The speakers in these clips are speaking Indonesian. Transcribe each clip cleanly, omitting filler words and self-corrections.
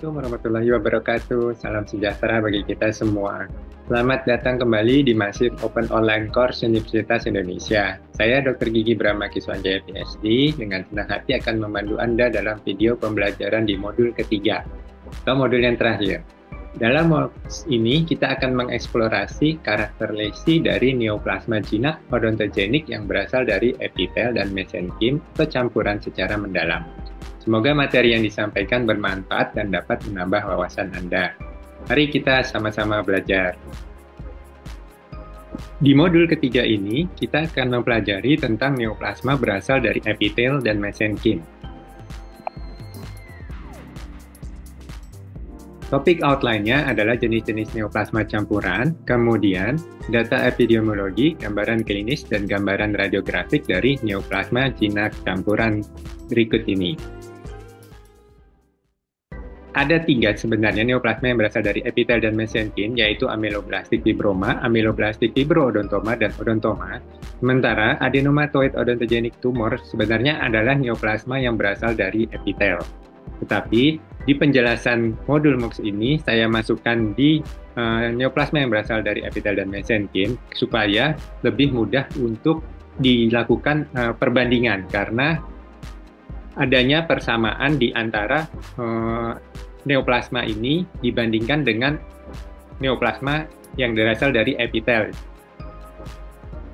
Assalamualaikum warahmatullahi wabarakatuh. Salam sejahtera bagi kita semua. Selamat datang kembali di Masif Open Online Course Universitas Indonesia. Saya Dr. Gigi Brahma Kiswanjaya PhD dengan senang hati akan memandu Anda dalam video pembelajaran di modul ketiga atau modul yang terakhir. Dalam modul ini kita akan mengeksplorasi karakter lesi dari neoplasma jinak odontogenik yang berasal dari epitel dan mesenkim atau campuran secara mendalam. Semoga materi yang disampaikan bermanfaat dan dapat menambah wawasan Anda. Mari kita sama-sama belajar. Di modul ketiga ini, kita akan mempelajari tentang neoplasma berasal dari epitel dan mesenkim. Topik outline-nya adalah jenis-jenis neoplasma campuran, kemudian data epidemiologi, gambaran klinis, dan gambaran radiografik dari neoplasma jinak campuran berikut ini. Ada tiga sebenarnya neoplasma yang berasal dari epitel dan mesenkim, yaitu ameloblastik fibroma, ameloblastik fibroodontoma, dan odontoma. Sementara adenomatoid odontogenik tumor sebenarnya adalah neoplasma yang berasal dari epitel. Tetapi di penjelasan modul MOOCs ini saya masukkan di neoplasma yang berasal dari epitel dan mesenkim supaya lebih mudah untuk dilakukan perbandingan karena adanya persamaan di antara neoplasma ini dibandingkan dengan neoplasma yang berasal dari epitel.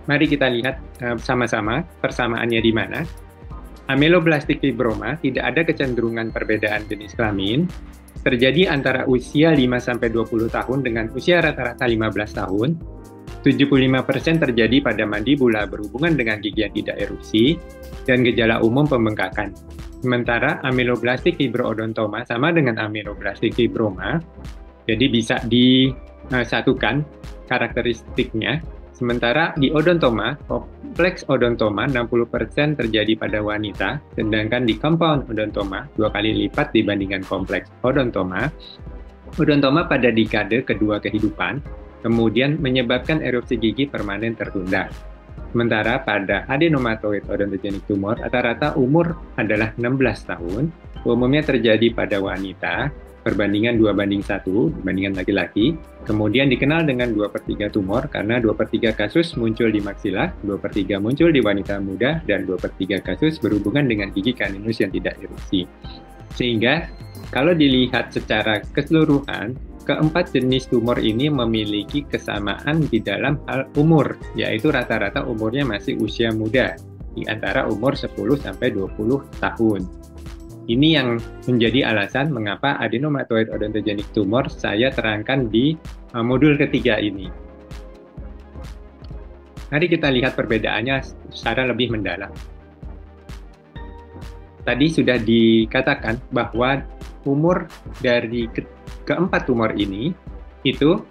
Mari kita lihat sama-sama persamaannya di mana. Ameloblastik fibroma tidak ada kecenderungan perbedaan jenis kelamin, terjadi antara usia 5-20 tahun dengan usia rata-rata 15 tahun, 75% terjadi pada mandibula berhubungan dengan gigi yang tidak erupsi, dan gejala umum pembengkakan. Sementara ameloblastik fibroodontoma sama dengan ameloblastik fibroma, jadi bisa disatukan karakteristiknya. Sementara di odontoma, kompleks odontoma 60% terjadi pada wanita, sedangkan di compound odontoma 2 kali lipat dibandingkan kompleks odontoma. Odontoma pada dekade kedua kehidupan, kemudian menyebabkan erupsi gigi permanen tertunda. Sementara pada adenomatoid odontogenik tumor, rata-rata umur adalah 16 tahun, umumnya terjadi pada wanita, perbandingan 2:1 dibandingkan laki-laki, kemudian dikenal dengan 2/3 tumor karena 2/3 kasus muncul di maksila, 2/3 muncul di wanita muda, dan 2/3 kasus berhubungan dengan gigi kaninus yang tidak erupsi. Sehingga, kalau dilihat secara keseluruhan, keempat jenis tumor ini memiliki kesamaan di dalam hal umur, yaitu rata-rata umurnya masih usia muda, di antara umur 10-20 tahun. Ini yang menjadi alasan mengapa adenomatoid odontogenik tumor saya terangkan di modul ketiga ini. Mari kita lihat perbedaannya secara lebih mendalam. Tadi sudah dikatakan bahwa umur dari keempat tumor ini itu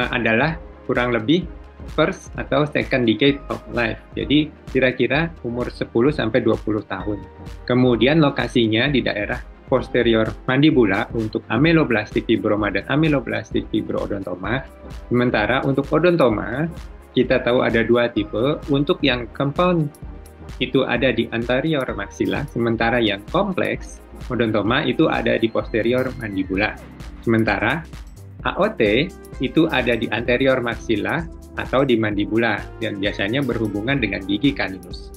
adalah kurang lebih first atau second decade of life. Jadi kira-kira umur 10-20 tahun. Kemudian lokasinya di daerah posterior mandibula untuk ameloblastik fibroma dan ameloblastik fibroodontoma. Sementara untuk odontoma kita tahu ada dua tipe. Untuk yang compound itu ada di anterior maksila, sementara yang kompleks odontoma itu ada di posterior mandibula. Sementara AOT itu ada di anterior maksila atau di mandibula dan biasanya berhubungan dengan gigi kaninus.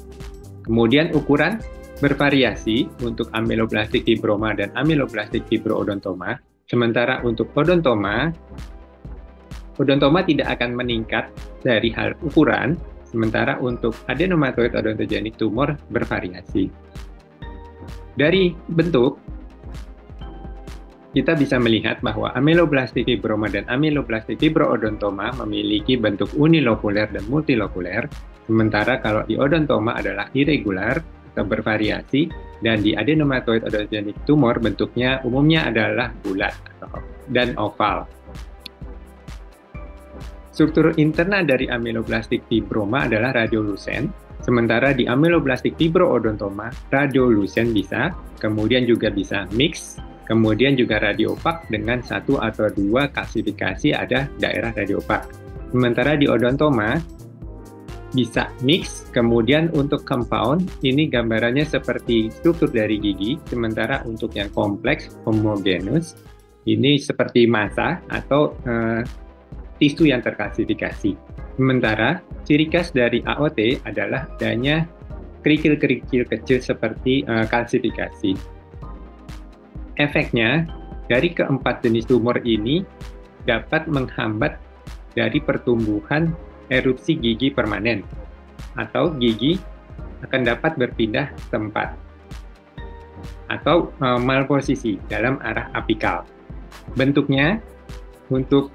Kemudian ukuran bervariasi untuk ameloblastik fibroma dan ameloblastik fibroodontoma. Sementara untuk odontoma tidak akan meningkat dari hal ukuran. Sementara untuk adenomatoid odontogenik tumor bervariasi. Dari bentuk, kita bisa melihat bahwa ameloblastik fibroma dan ameloblastik fibroodontoma memiliki bentuk unilokuler dan multilokuler, sementara kalau di odontoma adalah irregular atau bervariasi, dan di adenomatoid odontogenik tumor bentuknya umumnya adalah bulat dan oval. Struktur interna dari ameloblastik fibroma adalah radiolucent, sementara di ameloblastik fibroodontoma radiolucent bisa, kemudian juga bisa mix, kemudian juga radiopak dengan 1 atau 2 klasifikasi ada daerah radiopak. Sementara di odontoma bisa mix, kemudian untuk compound ini gambarannya seperti struktur dari gigi, sementara untuk yang kompleks homogeneous Ini seperti massa atau tisu yang terkalsifikasi. Sementara ciri khas dari AOT adalah adanya kerikil-kerikil kecil seperti kalsifikasi. Efeknya, dari keempat jenis tumor ini dapat menghambat dari pertumbuhan erupsi gigi permanen, atau gigi akan dapat berpindah tempat, atau malposisi dalam arah apikal. Bentuknya untuk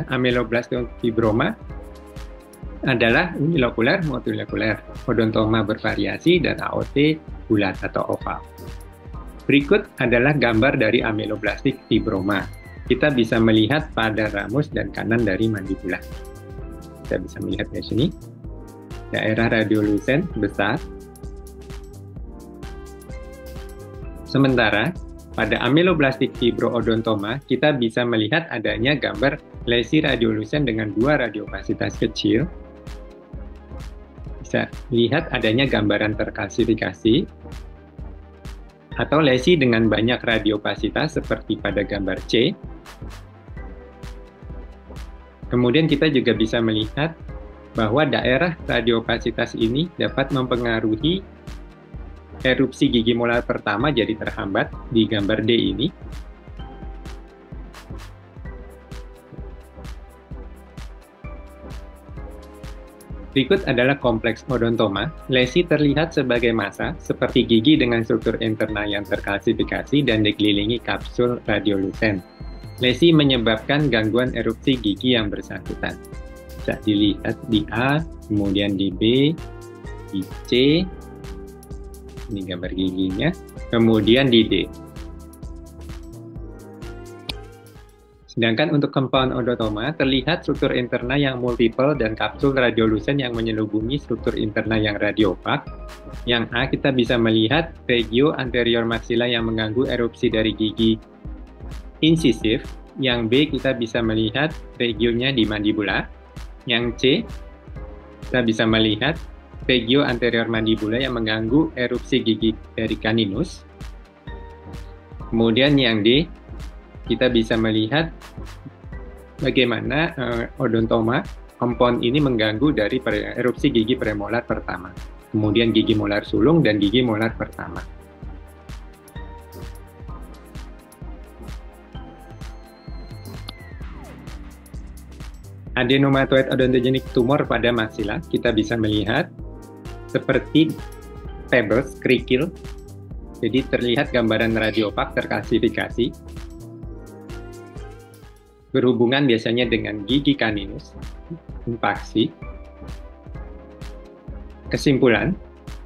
ameloblastoma fibroma adalah unilokuler, multilokuler, odontoma bervariasi, dan AOT bulat atau oval. Berikut adalah gambar dari ameloblastik fibroma. Kita bisa melihat pada ramus dan kanan dari mandibula. Kita bisa melihat di sini, daerah radiolucen besar. Sementara pada ameloblastik fibroodontoma, kita bisa melihat adanya gambar lesi radiolucen dengan dua radiopasitas kecil. Bisa lihat adanya gambaran terkalsifikasi, atau lesi dengan banyak radiopasitas seperti pada gambar C. Kemudian kita juga bisa melihat bahwa daerah radiopasitas ini dapat mempengaruhi erupsi gigi molar pertama jadi terhambat di gambar D ini. Berikut adalah kompleks odontoma. Lesi terlihat sebagai massa, seperti gigi dengan struktur internal yang terkalsifikasi dan dikelilingi kapsul radiolucen. Lesi menyebabkan gangguan erupsi gigi yang bersangkutan. Bisa dilihat di A, kemudian di B, di C, ini gambar giginya, kemudian di D. Sedangkan untuk compound odontoma, terlihat struktur internal yang multiple dan kapsul radiolucen yang menyelubungi struktur internal yang radiopak. Yang A, kita bisa melihat regio anterior maxilla yang mengganggu erupsi dari gigi incisif. Yang B, kita bisa melihat regionya di mandibula. Yang C, kita bisa melihat regio anterior mandibula yang mengganggu erupsi gigi dari caninus. Kemudian yang D, kita bisa melihat bagaimana odontoma compound ini mengganggu dari erupsi gigi premolar pertama, kemudian gigi molar sulung dan gigi molar pertama. Adenomatoid odontogenic tumor pada maksila kita bisa melihat seperti pebbles, kerikil. Jadi terlihat gambaran radiopak terkalsifikasi. Berhubungan biasanya dengan gigi caninus, impaksi. Kesimpulan,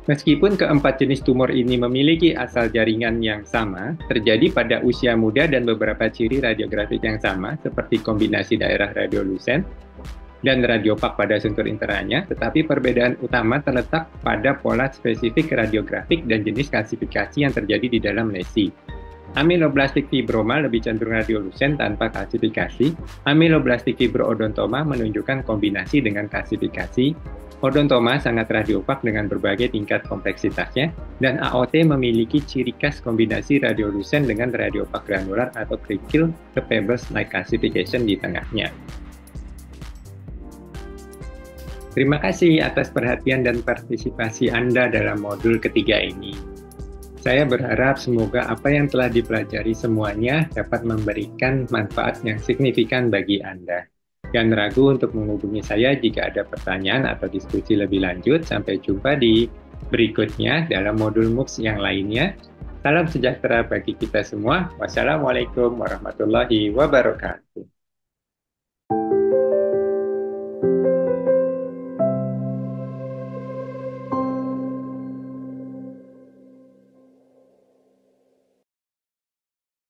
meskipun keempat jenis tumor ini memiliki asal jaringan yang sama, terjadi pada usia muda dan beberapa ciri radiografik yang sama, seperti kombinasi daerah radiolucen dan radiopak pada struktur internalnya, tetapi perbedaan utama terletak pada pola spesifik radiografik dan jenis kalsifikasi yang terjadi di dalam lesi. Ameloblastik fibroma lebih cenderung radiolucen tanpa kalsifikasi. Ameloblastik fibroodontoma menunjukkan kombinasi dengan kalsifikasi. Odontoma sangat radiopak dengan berbagai tingkat kompleksitasnya, dan AOT memiliki ciri khas kombinasi radiolucen dengan radiopak granular atau kerikil ke pebbles-like calcification di tengahnya. Terima kasih atas perhatian dan partisipasi Anda dalam modul ketiga ini. Saya berharap semoga apa yang telah dipelajari semuanya dapat memberikan manfaat yang signifikan bagi Anda. Jangan ragu untuk menghubungi saya jika ada pertanyaan atau diskusi lebih lanjut. Sampai jumpa di berikutnya dalam modul MOOCs yang lainnya. Salam sejahtera bagi kita semua. Wassalamualaikum warahmatullahi wabarakatuh.